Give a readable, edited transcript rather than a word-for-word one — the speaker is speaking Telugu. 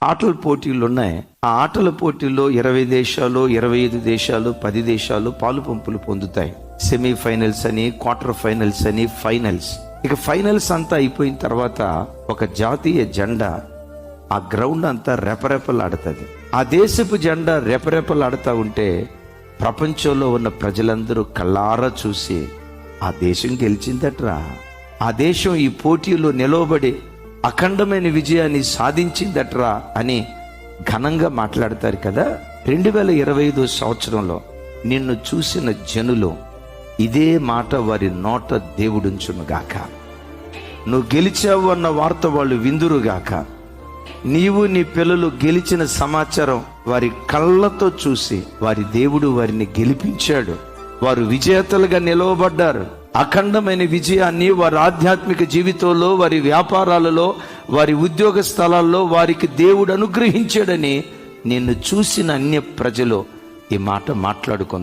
ఆటల పోటీలు ఉన్నాయి. ఆ ఆటల పోటీల్లో 20 దేశాలు, 25 దేశాలు, 10 దేశాలు పాలు పంపులు పొందుతాయి. సెమీఫైనల్స్ అని, క్వార్టర్ ఫైనల్స్ అని, ఫైనల్స్. ఇక ఫైనల్స్ అంతా అయిపోయిన తర్వాత ఒక జాతీయ జెండా ఆ గ్రౌండ్ అంతా రెపరెపలాడుతుంది. ఆ దేశపు జెండా రెపరెపలాడుతూ ఉంటే ప్రపంచంలో ఉన్న ప్రజలందరూ కళ్ళారా చూసి ఆ దేశం గెలిచిందట్రా, ఆ దేశం ఈ పోటీలో నిలవబడి అఖండమైన విజయాన్ని సాధించిందట్రా అని ఘనంగా మాట్లాడతారు కదా. 2025 సంవత్సరంలో నిన్ను చూసిన జనులు ఇదే మాట వారి నోట దేవుడుంచునుగాక. నువ్వు గెలిచావు అన్న వార్త వాళ్ళు విందురుగాక. నీవు నీ పిల్లలు గెలిచిన సమాచారం వారి కళ్ళతో చూసి వారి దేవుడు వారిని గెలిపించాడు, వారు విజేతలుగా నిలవబడ్డారు. అఖండమైన విజయాన్ని వారి ఆధ్యాత్మిక జీవితంలో, వారి వ్యాపారాలలో, వారి ఉద్యోగ స్థలాల్లో వారికి దేవుడు అనుగ్రహించాడని నిన్ను చూసిన అన్య ప్రజలు ఈ మాట మాట్లాడుకుంది.